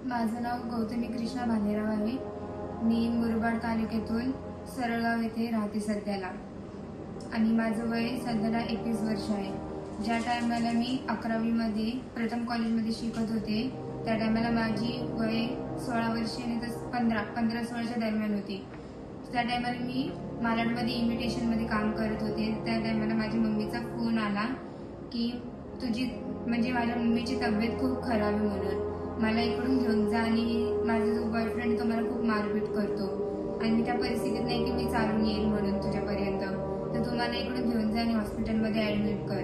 माझं नाव गौतमी कृष्णा भालेराव आहे. मी मुरबाड तालुक्यातून सरळगाव येथे राहते सध्याला आणि माझं वय सध्याला 21 वर्ष आहे. ज्या टायमाला मी 11वीमध्ये प्रथम कॉलेजमध्ये शिकत होते त्या टायमाला माझी वय 16 वर्षे आणि 15-16च्या दरम्यान होती. त्या टायमाला मी मालाडमध्ये इमिटेशनमध्ये काम करत होते. त्या टायमाला माझ्या मम्मीचा फोन आला की तुझी म्हणजे माझ्या मम्मीची तब्येत खूप खराब आहे म्हणून मला इकडून घेऊन जा आणि माझा जो बॉयफ्रेंड तो मला खूप मारपीट करतो आणि मी त्या परिस्थितीत नाही की मी चालून येईल म्हणून तुझ्यापर्यंत, तर तू मला इकडून घेऊन जा आणि हॉस्पिटलमध्ये ॲडमिट कर.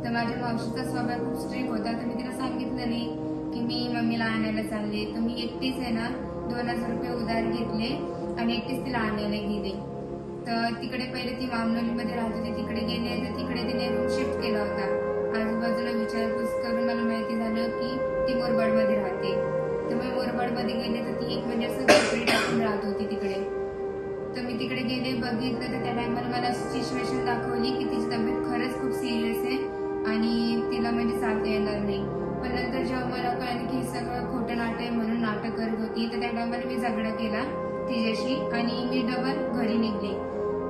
तर माझ्या मावशीचा स्वभाव खूप स्ट्रिक्ट होता, तर मी तिला सांगितलं नाही की मी मम्मीला आणायला चालले. तर मी एकटीच आहे ना 2000 रुपये उधार घेतले आणि एकटीच तिला आणायला गेले. तर तिकडे पहिले ती मामनोलीमध्ये राहत होती, तिकडे गेले तर तिकडे तिने रूम शिफ्ट केला होता. आजूबाजूला विचारपूस करून मला माहिती झालं की ती मुरबाडमध्ये राहते. तर मी मुरबाडमध्ये गेले तर ती एक म्हणजे असं झोपडी टाकून राहत होती तिकडे. तर मी तिकडे गेले, बघितलं तर त्या टायमाला मला सिच्युएशन दाखवली की तिची तब्येत खरंच खूप सिरियस आहे आणि तिला म्हणजे चालता येणार नाही. पण नंतर जेव्हा मला कळलं की हे सगळं खोटं नाटक आहे म्हणून नाटक करत होती, तर त्या टायमाला मी झगडा केला तिच्याशी आणि मी डबल घरी निघले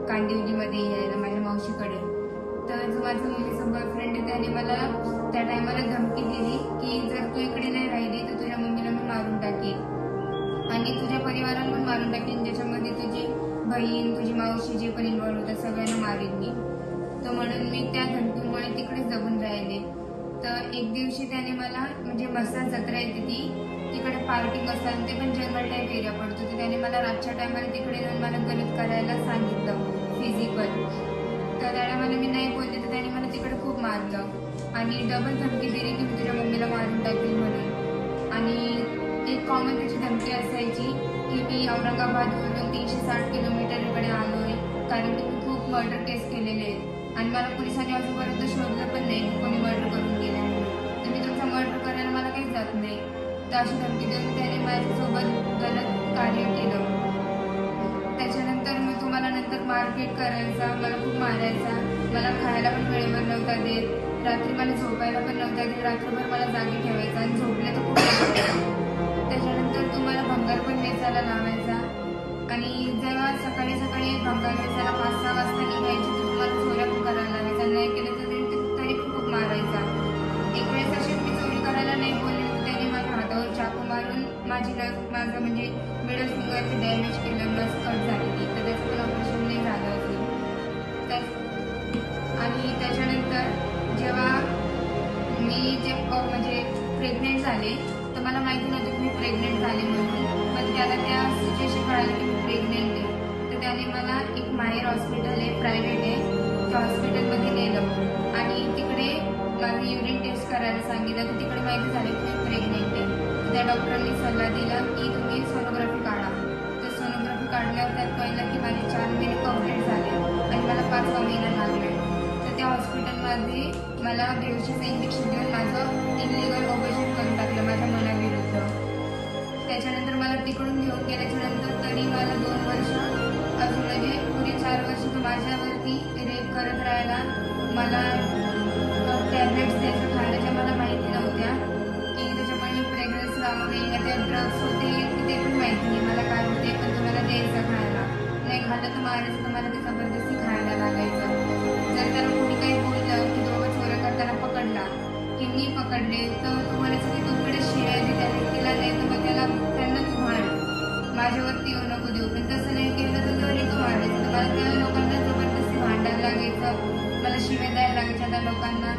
कांदिवलीमध्ये यायला माझ्या मावशीकडे. तर जो माझा मुलीचा बॉयफ्रेंड आहे त्याने मला त्या टायमाला धमकी दिली की जर तू इकडे नाही राहिली तर तुझ्या मम्मीला मी मारून टाकेन आणि तुझ्या परिवाराला पण मारून टाकेन, ज्याच्यामध्ये तुझी बहीण तुझी मावशी जे पण इन्व्हॉल्व होतात सगळ्यांना मारेन मी. तर म्हणून मी त्या धमकीमुळे तिकडेच जगून राहिले. तर एक दिवशी त्याने मला म्हणजे मसाज जत्रा येते ती तिकडे पार्टी बसायला, ते पण जंगल टाईप एरिया पडतो, तर त्याने मला रातच्या टायमाला तिकडे जाऊन मला गलत करायला सांगितलं फिजिकल. तर त्या टायमाला मी नाही बोलले तर त्याने मला तिकडे खूप मारलं आणि डबल धमकी दिली की मी तुझ्या मम्मीला मारून टाकेल म्हणून. आणि एक कॉमन त्याची धमकी असायची की मी औरंगाबादवरून 360 किलोमीटरकडे आलोय कारण की मी खूप मर्डर केस केलेले आहेत आणि मला पोलिसांनी अजूनपर्यंत शोधलं पण नाही कोणी मर्डर करून गेले म्हणून, तर मी तुमचा मर्डर करायला मला काहीच जात नाही. तर अशी धमकी देऊन त्याने माझ्यासोबत गलत कार्य केलं. त्याच्यानंतर मी तुम्हाला नंतर मारपीट करायचा, मला खूप मारायचा, मला खायला पण वेळेवर नव्हता देत, रात्री मला झोपायला पण नव्हता देत, रात्रभर मला जागी ठेवायचा आणि झोपले तर खूप त्याच्यानंतर तुम्हाला भंगार पण वेचायला लावायचा आणि जेव्हा सकाळी सकाळी भंगार वेचायला 5-6 वाजता निघायची तर तुम्हाला चोऱ्या पण करायला लावायचा, नाही केलं तर तरी पण खूप मारायचा. एक वेळेस अशी मी चोरी करायला नाही बोलले तर त्याने माझ्या हातावर चाकू मारून माझं म्हणजे मिडल फिंगरचं डॅमेज केलं, नस कट झालेली, तर त्याचं पण ऑपरेशन नाही झालं अजून. आणि त्याच्यानंतर जेव्हा मी म्हणजे प्रेग्नेंट झाले तर मला माहिती नव्हतं की मी प्रेग्नेंट झाले म्हणून, पण त्याला त्या सिच्युएशन कळालं की मी प्रेग्नेंट आहे. तर त्याने मला एक माहेर हॉस्पिटल आहे प्रायव्हेट आहे त्या हॉस्पिटलमध्ये नेलं आणि तिकडे माझं युरिन टेस्ट करायला सांगितलं. तर तिकडे माहिती झालं की मी प्रेग्नेंट आहे. त्या डॉक्टरांनी सल्ला दिला की तुम्ही सोनोग्राफी काढा. तर सोनोग्राफी काढल्यावर त्यात कळलं की माझे 4 महिने कंप्लीट झाले आणि मला 5वा महिना लागला. तर त्या हॉस्पिटलमध्ये मला बेहोशीचं इंजेक्शन देऊन माझं इलिगल ऑपरेशन करून टाकलं माझ्या मनाविरुद्ध. त्याच्यानंतर मला तिकडून घेऊन गेल्याच्यानंतर तरी मला 2 वर्ष अजून म्हणजे पुढे 4 वर्ष तो माझ्यावरती रेप करत राहिला. मला टॅब्लेट्स द्यायचं खायला ज्या मला माहिती नव्हत्या की त्याच्यामुळे प्रेग्नन्सी राहणे या त्या ड्रग्स होते की ते पण माहिती नाही मला काय होते, पण तुम्हाला द्यायचं खायला, नाही खाल्लं तर मारायचं, तर मला ते जबरदस्ती खायला लागायचं. जर त्याला कोणी काही बोललं की दोघं चोऱ्या करताना पकडला की मी पकडले तर तुम्हाला सगळी तुमकडे शिव्या दे त्या व्यक्तीला, नाही तर मग त्यांना तू भांड, माझ्यावरती येऊ नको देऊ. पण तसं नाही केलं तर घरी तो मारायचं. तर मला त्या लोकांना जबरदस्ती भांडायला लागायचं, मला शिव्या द्यायला लागायच्या त्या लोकांना.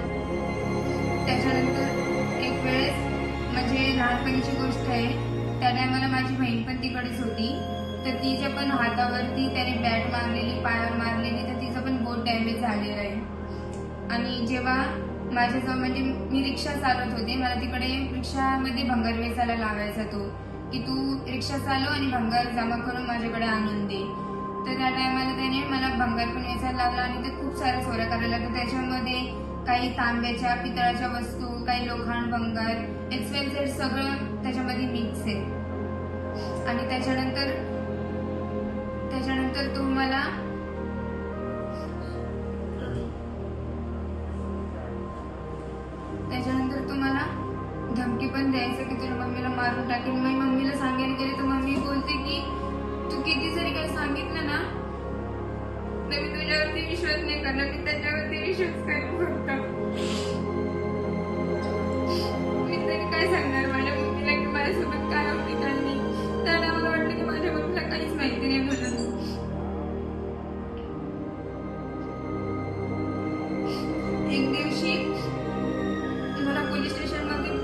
त्याच्यानंतर एक वेळेस म्हणजे लहानपणीची गोष्ट आहे, त्या टायमाला माझी बहीण पण तिकडेच होती, तर तिच्या पण हातावरती त्याने बॅट मारलेली, पायावर मारलेली, तर तिचं पण बोट डॅमेज झालेलं आहे. आणि जेव्हा माझ्याजवळ म्हणजे मी रिक्षा चालवत होते, मला तिकडे रिक्षामध्ये भंगार वेचायला लावायचा तो की तू रिक्षा चालव आणि भंगार जमा करून माझ्याकडे आणून दे. तर त्या टायमाला त्याने मला भंगार पण वेचायला लागला आणि ते खूप साऱ्या चोऱ्या करायला लागल्या. त्याच्यामध्ये काही तांब्याच्या पितळाच्या वस्तू, काही लोखंड भंगार, XYZ सगळं त्याच्यामध्ये मिक्स आहे. आणि त्याच्यानंतर तो मला धमकी पण द्यायचं की तुझ्या मम्मीला मारून टाकेल. मी मम्मीला सांगायला गेले तर मम्मी बोलते की तू किती जरी काही सांगितलं ना तर मी तुझ्यावरती विश्वास नाही करणार, मी त्याच्यावरती विश्वास करेन फक्त. मी तरी काय सांगणार माझ्या मम्मीला की माझ्यासोबत काय होती काय नाही. त्याला मला वाटलं की माझ्या मम्मीला काहीच माहिती नाही म्हणून. एक दिवशी मला पोलीस स्टेशनमध्ये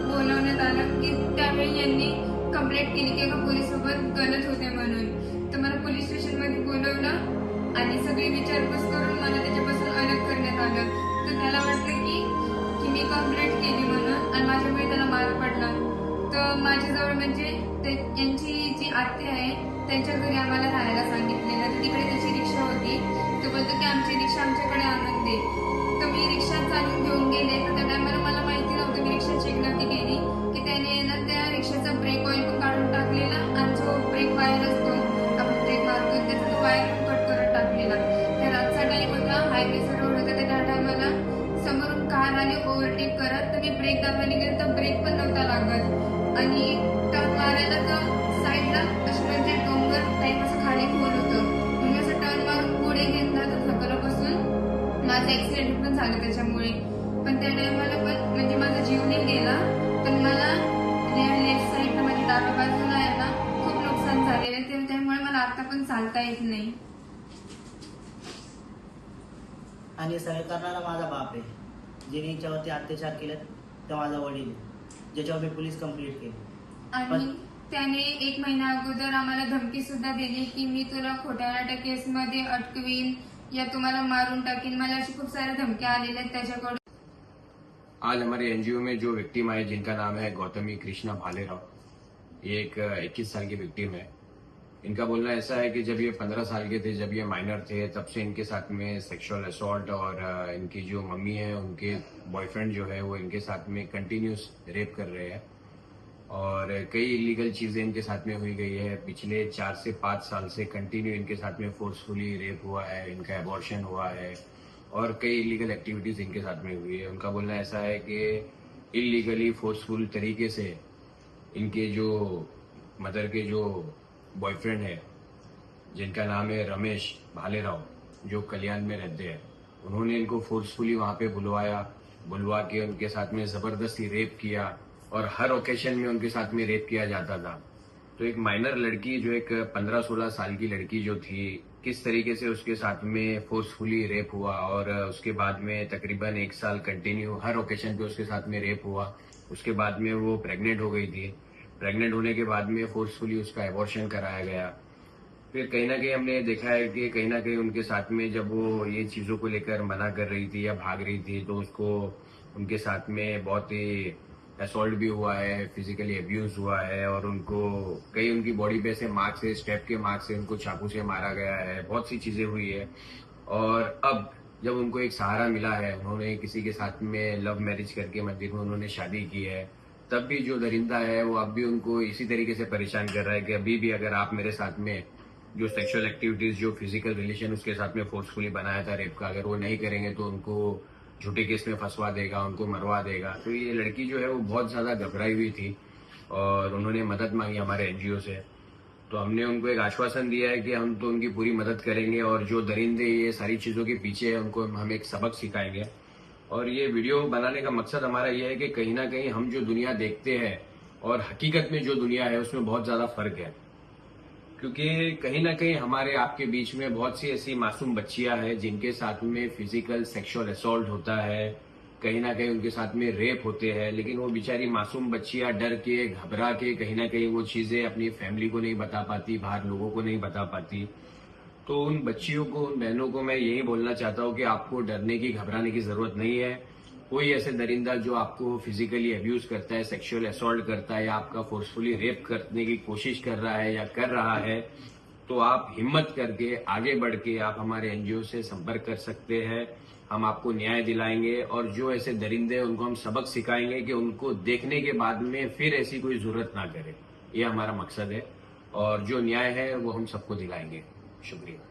बोलवण्यात आलं की त्यावेळी यांनी कंप्लेंट केली की एका पोलीससोबत गलत होते म्हणून. तर मला पोलीस स्टेशनमध्ये बोलवलं आणि सगळी विचारपूस करून मला त्याच्यापासून अलग करण्यात आलं. तर त्याला वाटलं की मी कंप्लेंट केली म्हणून आणि माझ्यामुळे त्याला मार पडला. तर माझ्याजवळ म्हणजे यांची जी आत्या आहे त्यांच्या घरी आम्हाला राहायला सांगितलेलं. तर तिकडे त्याची रिक्षा होती. तो बोलतो की आमची रिक्षा आमच्याकडे आणून दे. तर मी रिक्षा चालून घेऊन गेले. तर त्या टायमाला मला माहिती नव्हतं मी रिक्षा चेक नव्हती केली की त्याने ना त्या रिक्षाचा ब्रेक ऑइल पण काढून टाकलेला आणि जो ब्रेक वायर असतो आपण ब्रेक मारतो त्याचा तो वायर पण कट करत टाकलेला. त्या रातचा टाइम होता, हायवेचा रोड होता. त्या टायमाला समोरून कार आली ओव्हरटेक करत. तर मी ब्रेक दाबायला गेले तर ब्रेक पण नव्हता लागत आणि टर्न मारायला तर साईडला असं म्हणजे डोंगर टाईप असं खाली खोल होतं. म्हणून असं टर्न मारून पुढे घेतला तर धक्कापासून माझा ऍक्सिडेंट पण झालं त्याच्यामुळे. पण त्या टायमाला पण म्हणजे माझा जीव नाही गेला, पण मला लेफ्ट साईडला म्हणजे डाव्या बाजूला आहे ना खूप नुकसान झालेलं आहे. त्यामुळे मला आता पण चालता येत नाही. आणि सगळं करणारा माझा बाप आहे. जिने हिच्यावरती अत्याचार केले ते माझा वडील आहे, ज्याच्यावर मी पोलीस कंप्लेंट केली. आणि त्याने 1 महिना अगोदर आम्हाला धमकी सुद्धा दिली की मी तुला खोट्या नाट्या केसमध्ये अटकवीन या तुम्हाला मारून टाकीन. मला अशी खूप साऱ्या धमक्या आलेल्या आहेत त्याच्याकडून. आज हमारे एनजीओ में जो विक्टिम आए जिनका नाम है गौतमी कृष्णा भालेराव, ये एक 21 साल की विक्टिम है. इनका बोलना ऐसा है कि जब ये 15 साल के थे, जब ये माइनर थे, तब से इनके साथ में सेक्सुअल असॉल्ट और इनकी जो मम्मी है उनके बॉयफ्रेंड जो है वो इनके साथ में कंटिन्यूस रेप कर रहे हैं और कई इलीगल चीजें इनके साथ में हुई गई है. पिछले 4 से 5 साल से कंटिन्यू इनके साथ में फोर्सफुली रेप हुआ है, इनका एबॉर्शन हुआ है और कई इलीगल एक्टिविटीज इनके साथ में हुई है. उनका बोलना ऐसा है कि इलीगली फोर्सफुल तरीके से इनके जो मदर के जो बॉयफ्रेंड है जिनका नाम है रमेश भालेराव, जो कल्याण में रहते हैं, उन्होंने इनको फोर्सफुली वहां पे बुलवा के उनके साथ में जबरदस्ती रेप किया और हर ओकेशन में उनके साथ में रेप किया जाता था. तो एक माइनर लड़की जो एक 15-16 साल की लड़की जो थी, किस तरीके से उसके साथ में फोर्सफुली रेप हुआ और उसके बाद में तकरीबन 1 साल कंटिन्यू हर ओकेशन पे उसके साथ में रेप हुआ. उसके बाद में वो प्रेग्नेंट हो गई थी. प्रेग्नेंट होने के बाद में फोर्सफुली उसका एबॉर्शन कराया गया. फिर कहीं ना कहीं हमने देखा है कि कहीं ना कहीं उनके साथ में जब वो ये चीजों को लेकर मना कर रही थी या भाग रही थी तो उसको उनके साथ में बहुत ही असॉल्ट भी हुआ है, फिजिकली अब्यूज हुआ है और उनको कई उनकी बॉडी पे से मार्क्स है, स्टेप के मार्क्स है, उनको चाकू से मारा गया है, बहुत सी चीजें हुई है. और अब जब उनको एक सहारा मिला है, उन्होंने किसी के साथ में लव मैरिज करके मंदिर में उन्होंने शादी की है, तब भी जो दरिंदा है वो अब भी उनको इसी तरीके से परेशान कर रहा है कि अभी भी अगर आप मेरे साथ में जो सेक्सुअल एक्टिविटीज जो फिजिकल रिलेशन उसके साथ में फोर्सफुली बनाया था रेप का, अगर वो नहीं करेंगे तो उनको झूठे केस में फंसवा देगा, उनको मरवा देगा. तो ये लड़की जो है वो बहुत ज्यादा घबराई हुई थी और उन्होंने मदद मांगी हमारे एनजीओ से. तो हमने उनको एक आश्वासन दिया है कि हम तो उनकी पूरी मदद करेंगे और जो दरिंदे ये सारी चीजों के पीछे है उनको हम एक सबक सिखाएंगे. और ये वीडियो बनाने का मकसद हमारा ये है कि कहीं ना कहीं हम जो दुनिया देखते हैं और हकीकत में जो दुनिया है उसमें बहुत ज्यादा फर्क है. क्योंकि कहीं ना कहीं हमारे आपके बीच में बहुत सी ऐसी मासूम बच्चियां हैं जिनके साथ में फिजिकल सेक्सुअल असॉल्ट होता है, कहीं ना कहीं उनके साथ में रेप होते हैं, लेकिन वो बेचारी मासूम बच्चियां डर के घबरा के कहीं ना कहीं वो चीजें अपनी फैमिली को नहीं बता पाती, बाहर लोगों को नहीं बता पाती. तो उन बच्चियों को, उन बहनों को मैं यही बोलना चाहता हूँ कि आपको डरने की, घबराने की जरूरत नहीं है. कोई ऐसे दरिंदा जो आपको फिजिकली अब्यूज करता है, सेक्सुअल असॉल्ट करता है या आपका फोर्सफुली रेप करने की कोशिश कर रहा है या कर रहा है, तो आप हिम्मत करके आगे बढ़ के आप हमारे एनजीओ से संपर्क कर सकते हैं. हम आपको न्याय दिलाएंगे और जो ऐसे दरिंदे हैं उनको हम सबक सिखाएंगे कि उनको देखने के बाद में फिर ऐसी कोई जरूरत ना करे. ये हमारा मकसद है और जो न्याय है वो हम सबको दिलाएंगे. शुक्रिया.